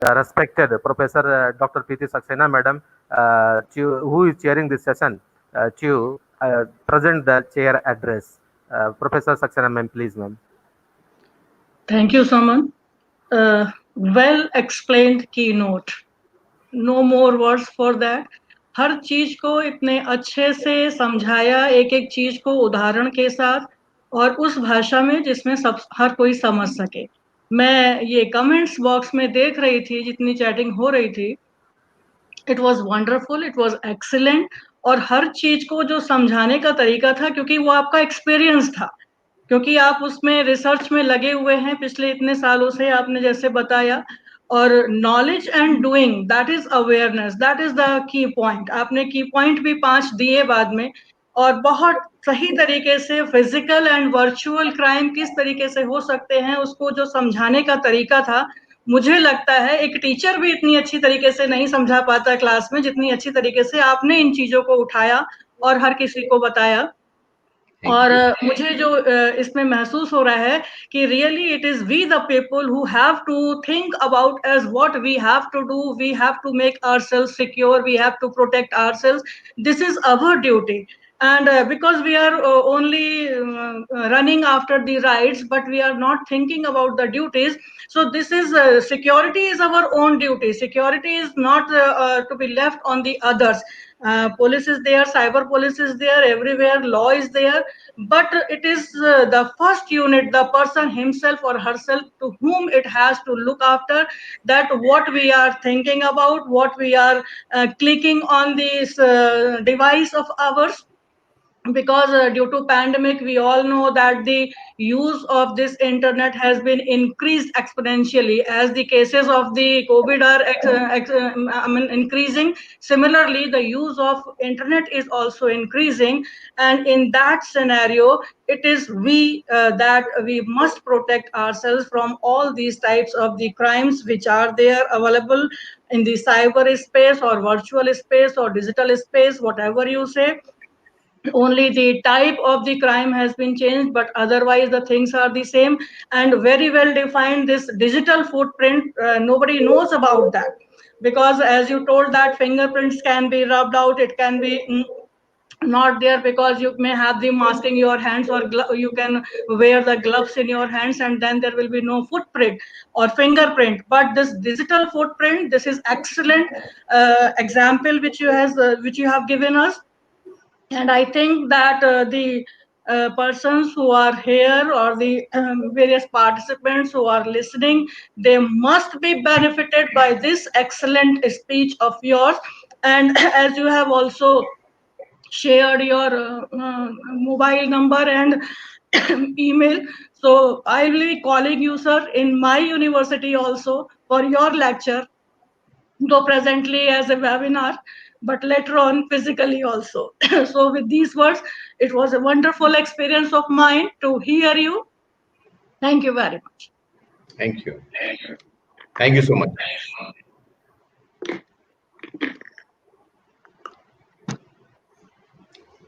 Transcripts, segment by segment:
respected Professor Dr. Preeti Saxena Madam, who is chairing this session, to present the chair address. Professor Saxena Ma'am, please, ma'am. Thank you, Saman. Well explained keynote. No more words for that. हर चीज को इतने अच्छे से समझाया, एक एक चीज को उदाहरण के साथ और उस भाषा में जिसमें सब हर कोई समझ सके. मैं ये कमेंट्स बॉक्स में देख रही थी जितनी चैटिंग हो रही थी. It was wonderful, it was excellent. और हर चीज को जो समझाने का तरीका था, क्योंकि वो आपका एक्सपीरियंस था, क्योंकि आप उसमें रिसर्च में लगे हुए हैं पिछले इतने सालों से, आपने जैसे बताया. और knowledge and doing, that is awareness, that is the key point. आपने की पॉइंट भी 5 दिए बाद में, और बहुत सही तरीके से फिजिकल एंड वर्चुअल क्राइम किस तरीके से हो सकते हैं उसको जो समझाने का तरीका था. मुझे लगता है एक टीचर भी इतनी अच्छी तरीके से नहीं समझा पाता क्लास में, जितनी अच्छी तरीके से आपने इन चीजों को उठाया और हर किसी को बताया. और मुझे जो इसमें महसूस हो रहा है कि really it is we the people who have to think about as what we have to do. We have to make ourselves secure, we have to protect ourselves. This is our duty. And because we are only running after the rights, but we are not thinking about the duties. So this is security is our own duty. Security is not to be left on the others. Police is there, cyber police is there, everywhere law is there, but it is the first unit, the person himself or herself, to whom it has to look after that what we are thinking about, what we are clicking on this device of ours. Because due to pandemic, we all know that the use of this internet has been increased exponentially as the cases of the COVID are increasing. Similarly, the use of internet is also increasing, and in that scenario, it is we that we must protect ourselves from all these types of the crimes which are there available in the cyber space or virtual space or digital space, whatever you say. Only the type of the crime has been changed, but otherwise the things are the same and very well defined. This digital footprint, nobody knows about that, because as you told that fingerprints can be rubbed out, it can be not there because you may have the masking your hands, or you can wear the gloves in your hands and then there will be no footprint or fingerprint. But this digital footprint, this is excellent example which you have given us. And I think that the persons who are here or the various participants who are listening, they must be benefited by this excellent speech of yours. And as you have also shared your mobile number and email, so I will be calling you, sir, in my university also for your lecture, though presently as a webinar, but later on physically also. So with these words, it was a wonderful experience of mine to hear you. Thank you very much. Thank you. Thank you so much.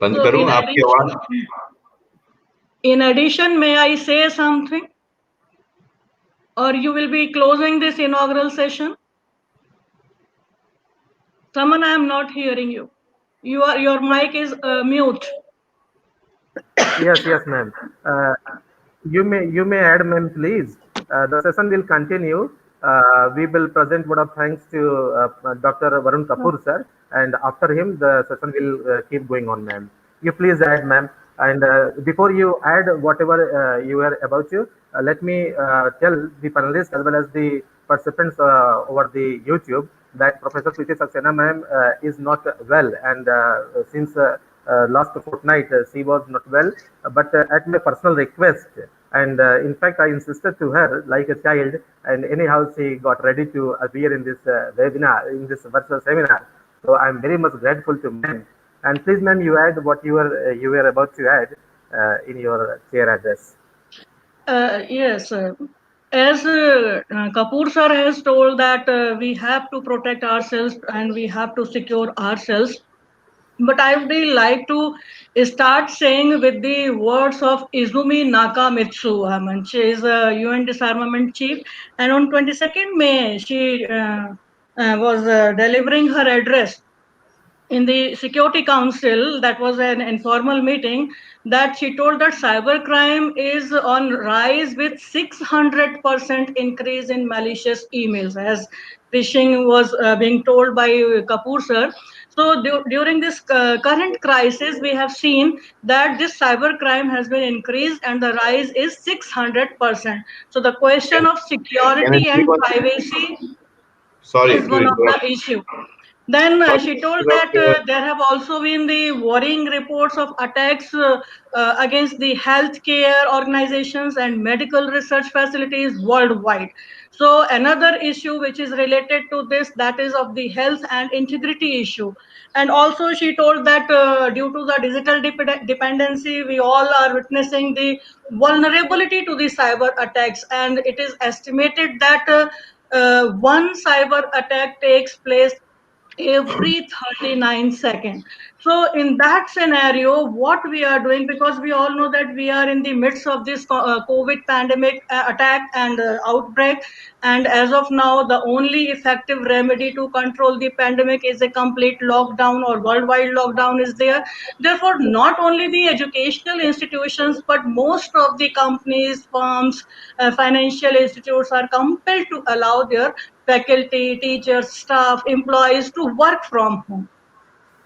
बंद करूं आपकी आवाज? In addition, may I say something? Or you will be closing this inaugural session? Someone, I am not hearing you. Your mic is mute. Yes, ma'am. You may add, ma'am, please. The session will continue. We will present word of thanks to Dr. Varun Kapoor, sir, and after him, the session will keep going on, ma'am. You please add, ma'am. And before you add whatever you are about to, let me tell the panelists as well as the participants over the YouTube that Professor Preeti Saxena, ma'am, is not well, and since last fortnight she was not well, but at my personal request, and in fact I insisted to her like a child, and anyhow she got ready to appear in this webinar, in this virtual seminar. So I'm very much grateful to ma'am. And please, ma'am, you add what you were about to add in your chair address. Yes, as Kapoor sir has told that we have to protect ourselves and we have to secure ourselves. But I would really like to start saying with the words of Izumi Nakamitsu. She is a UN disarmament chief, and on 22nd May, she was delivering her address in the Security Council. That was an informal meeting, that she told that cybercrime is on rise with 600% increase in malicious emails, as phishing was being told by Kapoor sir. So during this current crisis, we have seen that this cybercrime has been increased and the rise is 600%. So the Can, question of can I security speak and on that? privacy Sorry is to one of interrupt. the issue. Then Sorry she to told interrupt. that there have also been the worrying reports of attacks against the healthcare organizations and medical research facilities worldwide. So another issue which is related to this, that is of the health and integrity issue. And also she told that due to the digital dependency, we all are witnessing the vulnerability to the cyber attacks, and it is estimated that one cyber attack takes place every 39 seconds. So in that scenario, what we are doing, because we all know that we are in the midst of this COVID pandemic attack and outbreak, and as of now the only effective remedy to control the pandemic is a complete lockdown or worldwide lockdown is there. Therefore, not only the educational institutions, but most of the companies, firms, financial institutes are compelled to allow their faculty, teachers, staff, employees to work from home.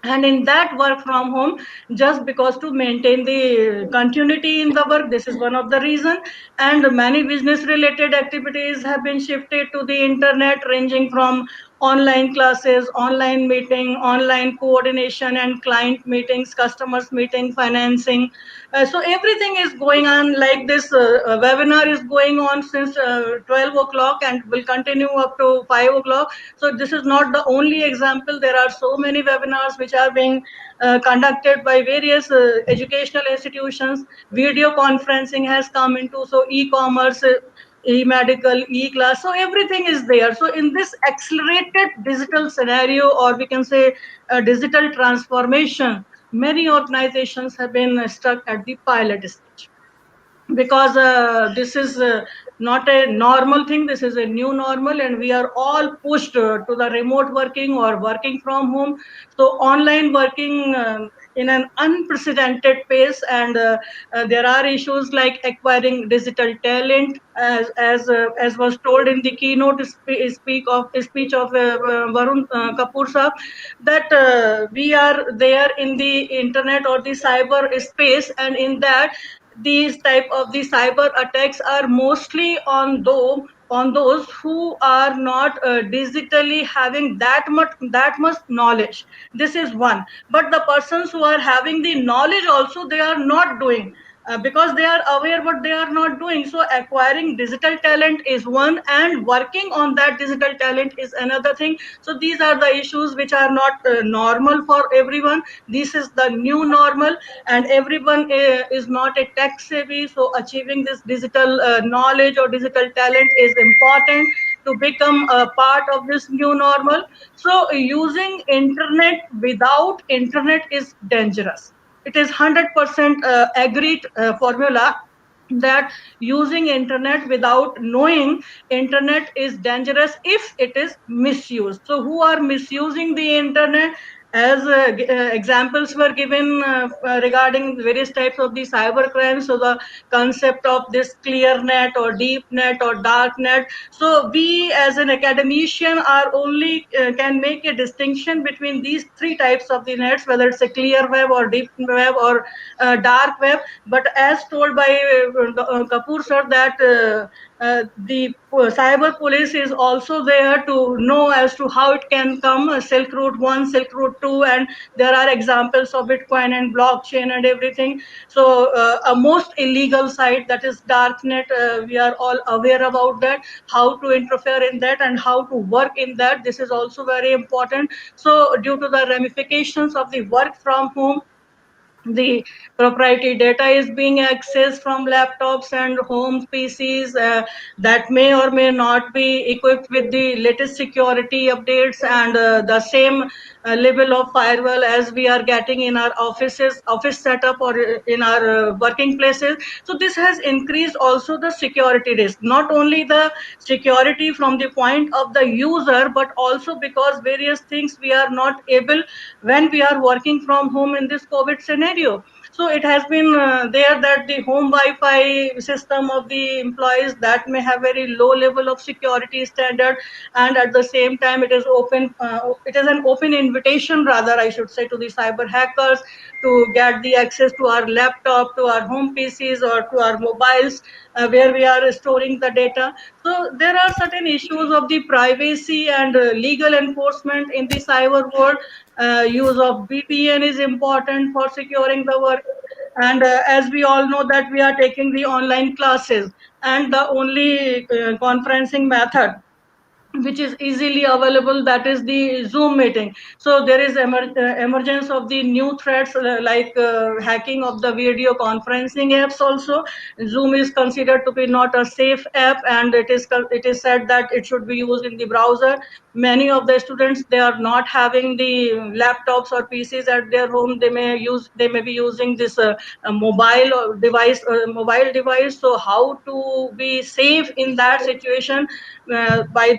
And in that work from home, just because to maintain the continuity in the work, this is one of the reason. And many business related activities have been shifted to the internet, ranging from online classes, online meeting, online coordination and client meetings, customers meeting, financing. So everything is going on like this. Webinar is going on since 12 o'clock and will continue up to 5 o'clock. So this is not the only example. There are so many webinars which are being conducted by various educational institutions. Video conferencing has come into, so e-commerce, e-medical, e-class, so everything is there. So in this accelerated digital scenario, or we can say digital transformation, many organizations have been stuck at the pilot stage, because this is not a normal thing. This is a new normal, and we are all pushed to the remote working or working from home. So online working in an unprecedented pace, and there are issues like acquiring digital talent, as was told in the keynote speech of Varun Kapoor sir, that we are there in the internet or the cyber space, and in that these type of the cyber attacks are mostly on those who are not digitally having that much knowledge. This is one. But the persons who are having the knowledge also, they are not doing, because they are aware but they are not doing. So acquiring digital talent is one, and working on that digital talent is another thing. So these are the issues which are not normal for everyone. This is the new normal, and everyone is not a tech savvy. So achieving this digital knowledge or digital talent is important to become a part of this new normal. So using internet without internet is dangerous. It is 100% agreed formula that using internet without knowing internet is dangerous if it is misused. So who are misusing the internet? As examples were given regarding various types of the cyber crimes, so the concept of this clear net or deep net or dark net. So we as an academician are only can make a distinction between these three types of the nets, whether it's a clear web or deep web or dark web. But as told by Kapoor sir, that the cyber police is also there to know as to how it can come, Silk Route 1, Silk Route 2, and there are examples of Bitcoin and blockchain and everything. So a most illegal site, that is darknet, we are all aware about that, how to interfere in that and how to work in that. This is also very important. So due to the ramifications of the work from home, the proprietary data is being accessed from laptops and home PCs that may or may not be equipped with the latest security updates, and the same level of firewall as we are getting in our office setup, or in our working places. So this has increased also the security risk, not only the security from the point of the user, but also because various things we are not able when we are working from home in this COVID scenario. So it has been there that the home Wi-Fi system of the employees that may have very low level of security standard, and at the same time it is open. It is an open invitation, rather I should say, to the cyber hackers to get the access to our laptop, to our home PCs, or to our mobiles, where we are storing the data. So there are certain issues of the privacy and legal enforcement in the cyber world. Use of VPN is important for securing the work. And as we all know that we are taking the online classes, and the only conferencing method which is easily available, that is the Zoom meeting. So there is emergence of the new threats, like hacking of the video conferencing apps also. Zoom is considered to be not a safe app, and it is said that it should be used in the browser. Many of the students, they are not having the laptops or PCs at their home. They may be using this mobile device. So how to be safe in that situation, by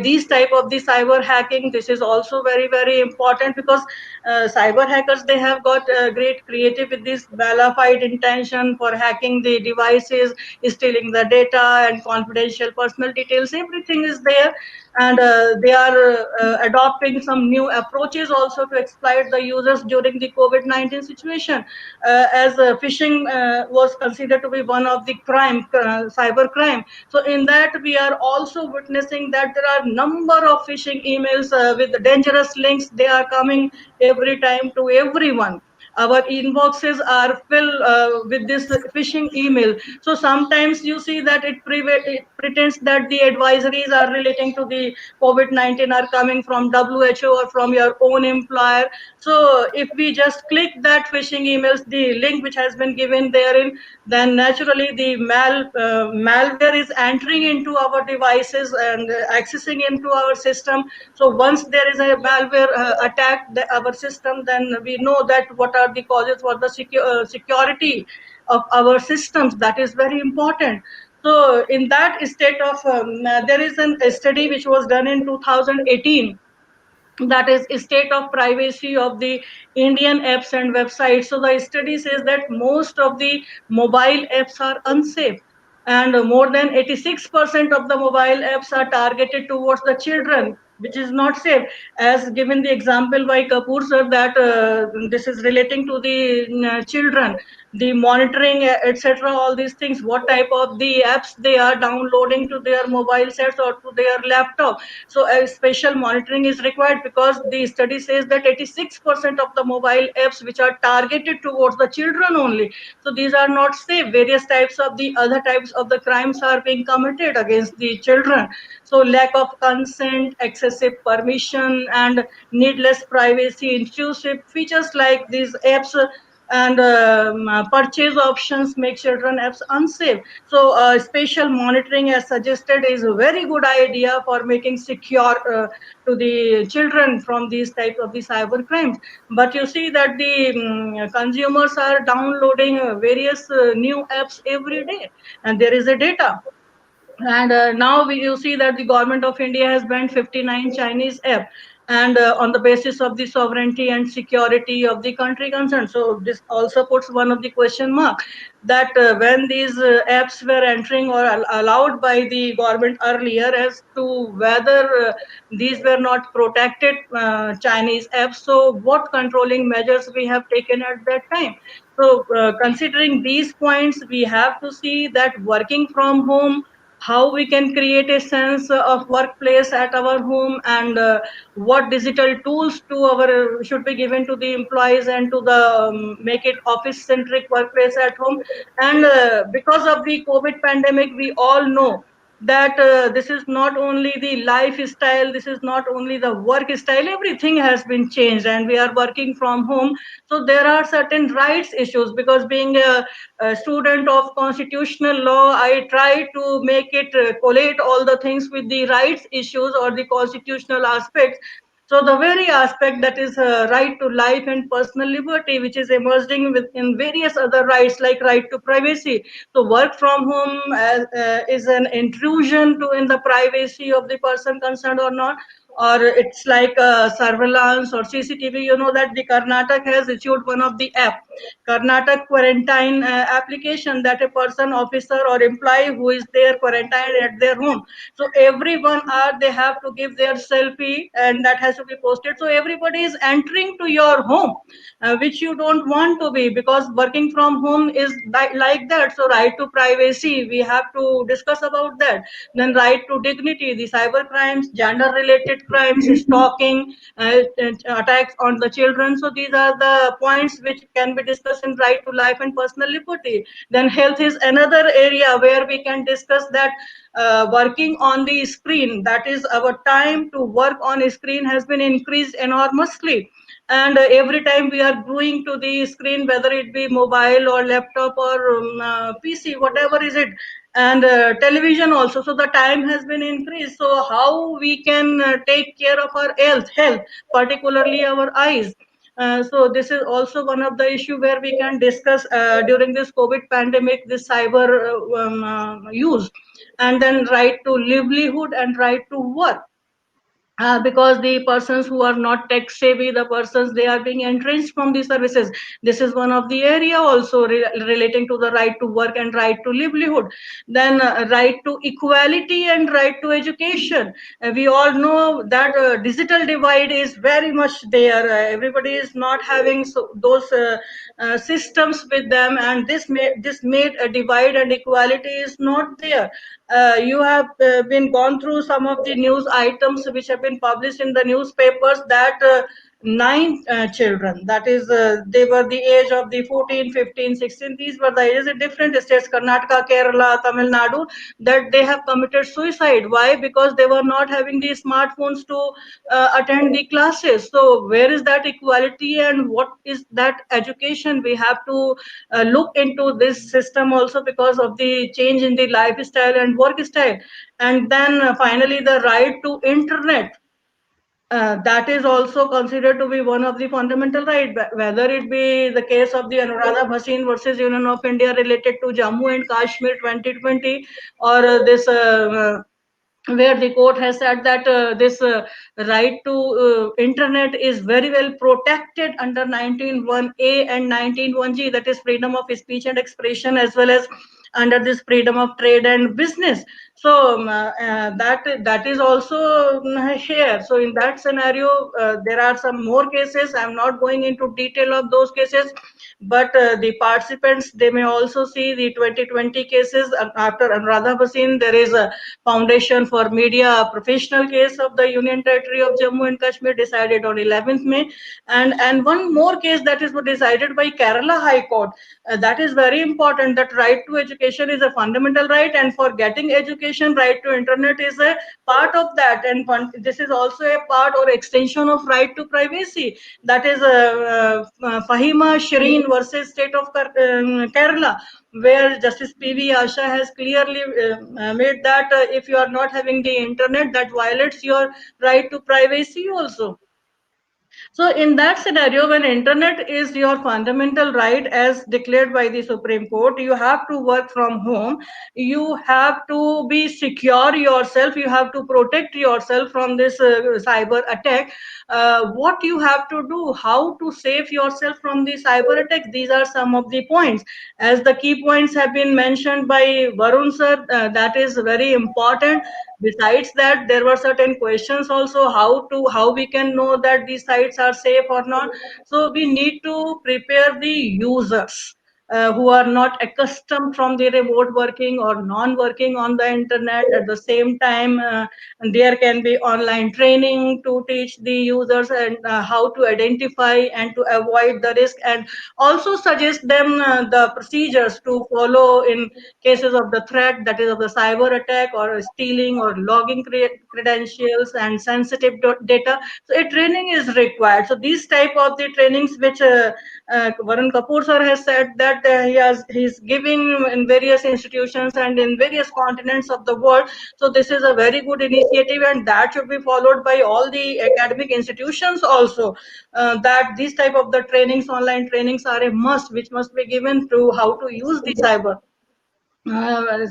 these type of the cyber hacking? This is also very very important, because cyber hackers, they have got great creative with this bona intention for hacking the devices, stealing the data and confidential personal details. Everything is there. And they are adopting some new approaches also to exploit the users during the COVID-19 situation. As phishing was considered to be one of the cyber crime. So in that, we are also witnessing that there are number of phishing emails with dangerous links. They are coming every time to everyone. Our inboxes are filled with this phishing email. So sometimes you see that it pretends that the advisories are relating to the COVID-19 are coming from WHO or from your own employer. So if we just click that phishing emails, the link which has been given therein, then naturally the malware is entering into our devices and accessing into our system. So once there is a malware attack our system, then we know that what are the causes for the security of our systems. That is very important. So in that state of there is a study which was done in 2018, that is state of privacy of the Indian apps and websites. So the study says that most of the mobile apps are unsafe, and more than 86% of the mobile apps are targeted towards the children, which is not safe. As given the example by Kapoor sir, that this is relating to the children, the monitoring, etc., all these things, what type of the apps they are downloading to their mobile sets or to their laptop. So a special monitoring is required, because the study says that 86% of the mobile apps which are targeted towards the children only. So these are not safe. Various types of the other types of the crimes are being committed against the children. So lack of consent, excessive permission, and needless privacy intrusive features like these apps and purchase options make children apps unsafe. So spatial monitoring, as suggested, is a very good idea for making secure to the children from these types of the cyber crimes. But you see that the consumers are downloading various new apps every day, and there is a data. And now you see that the government of India has banned 59 Chinese app, and on the basis of the sovereignty and security of the country concerned. So this also puts one of the question mark, that when these apps were entering or allowed by the government earlier, as to whether these were not protected Chinese apps. So what controlling measures we have taken at that time? So considering these points, we have to see that working from home, how we can create a sense of workplace at our home, and what digital tools to our should be given to the employees, and to the make it office centric workplace at home. And because of the COVID pandemic, we all know that this is not only the lifestyle, this is not only the work style, everything has been changed, and we are working from home. So there are certain rights issues, because being a student of constitutional law, I try to make it collate all the things with the rights issues or the constitutional aspects. So the very aspect that is right to life and personal liberty, which is emerging within various other rights like right to privacy. So work from home is an intrusion to in the privacy of the person concerned or not, or it's like surveillance or CCTV. You know that the Karnataka has issued one of the app, Karnataka quarantine application, that a person, officer or employee who is there quarantined at their home. So every 1 hour they have to give their selfie, and that has to be posted. So everybody is entering to your home, which you don't want to be, because working from home is like that. So right to privacy, we have to discuss about that. Then right to dignity, the cyber crimes, gender related crimes, stalking, attacks on the children. So these are the points which can be discussed in right to life and personal liberty. Then health is another area where we can discuss that working on the screen, that is our time to work on a screen has been increased enormously. And every time we are going to the screen, whether it be mobile or laptop or PC, whatever is it, and television also, so the time has been increased. So how we can take care of our health, particularly our eyes. So this is also one of the issue where we can discuss during this COVID pandemic, this cyber use. And then right to livelihood and right to work, because the persons who are not tech savvy, the persons, they are being entrenched from the services. This is one of the area also relating to the right to work and right to livelihood. Then right to equality and right to education. We all know that digital divide is very much there. Everybody is not having those systems with them, and this made a divide, and equality is not there. You have been gone through some of the news items which have been published in the newspapers, that nine children, that is they were the age of the 14, 15, 16, these were the ages in different states, Karnataka, Kerala, Tamil Nadu, that they have committed suicide. Why? Because they were not having the smartphones to attend the classes. So where is that equality, and what is that education? We have to look into this system also, because of the change in the lifestyle and work style. And then finally, the right to internet, that is also considered to be one of the fundamental right, whether it be the case of the Anuradha Bhasin versus Union of India related to Jammu and Kashmir 2020, or this where the court has said that this right to internet is very well protected under 191A and 191G, that is freedom of speech and expression, as well as under this freedom of trade and business. So that is also here. So in that scenario, there are some more cases. I'm not going into detail of those cases, but the participants, they may also see the 2020 cases. After Anuradha Bhasin, there is a Foundation for Media Professional case of the Union Territory of Jammu and Kashmir, decided on 11th May, and one more case that is decided by Kerala High Court. That is very important. That right to education is a fundamental right, and for getting education, right to internet is a part of that, and this is also a part or extension of right to privacy. That is Fahima Shireen versus State of Kerala, where Justice PV Asha has clearly made that if you are not having the internet, that violates your right to privacy also. So in that scenario, when internet is your fundamental right as declared by the Supreme Court, you have to work from home. You have to be secure yourself. You have to protect yourself from this cyber attack. What you have to do, how to save yourself from the cyber attack, these are some of the points. As the key points have been mentioned by Varun sir, that is very important. Besides that, there were certain questions also, how we can know that these sites are safe or not. So we need to prepare the users who are not accustomed from the remote working or non-working on the internet. At the same time, there can be online training to teach the users and how to identify and to avoid the risk, and also suggest them the procedures to follow in cases of the threat, that is of the cyber attack or stealing or logging credentials and sensitive data. So a training is required. So these type of the trainings which Varun Kapoor sir has said, that that he's giving in various institutions and in various continents of the world. So this is a very good initiative, and that should be followed by all the academic institutions also. That these type of the trainings, online trainings, are a must, which must be given to how to use the cyber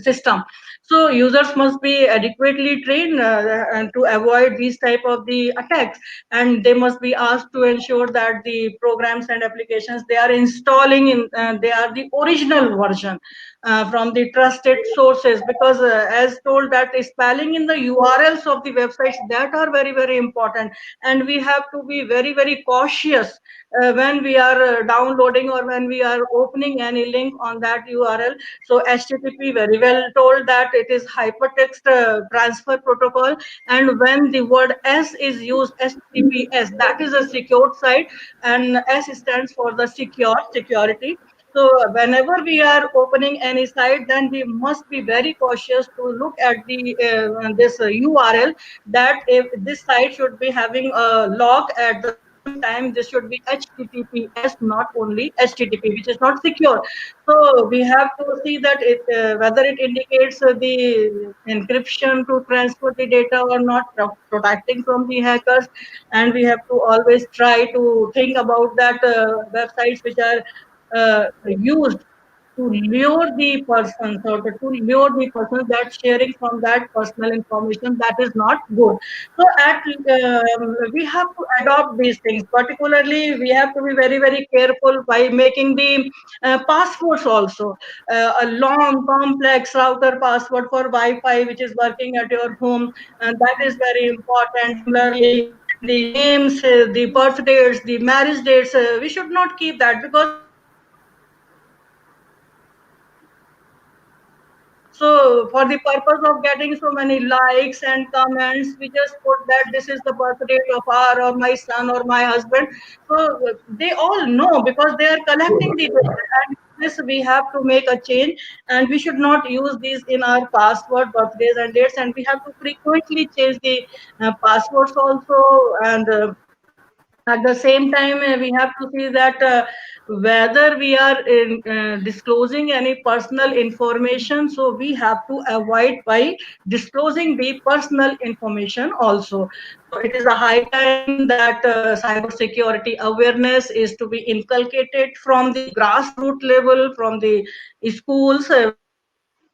system. So users must be adequately trained and to avoid these type of the attacks, and they must be asked to ensure that the programs and applications they are installing in they are the original version from the trusted sources, because as told that spelling in the URLs of the websites that are very very important, and we have to be very very cautious when we are downloading or when we are opening any link on that URL. So HTTP very well told that it is hypertext transfer protocol, and when the word S is used, HTTPS, that is a secured site, and S stands for the security. So whenever we are opening any site, then we must be very cautious to look at the this URL, that if this site should be having a lock, at the same time this should be HTTPS, not only HTTP, which is not secure. So we have to see that it whether it indicates the encryption to transfer the data or not, protecting from the hackers, and we have to always try to think about that websites which are used to lure the persons, or to lure the persons that sharing from that personal information, that is not good. So we have to adopt these things. Particularly, we have to be very very careful by making the passwords also. A long complex router password for Wi-Fi which is working at your home, and that is very important. Similarly, the names, the birth dates, the marriage dates, we should not keep that, because so for the purpose of getting so many likes and comments, we just put that this is the birth date of our or my son or my husband. So they all know, because they are collecting the data. And this we have to make a change, and we should not use these in our password, birthdays and dates, and we have to frequently change the passwords also. And at the same time, we have to see that whether we are disclosing any personal information, so we have to avoid by disclosing the personal information also. So it is a high time that cyber security awareness is to be inculcated from the grassroots level, from the schools,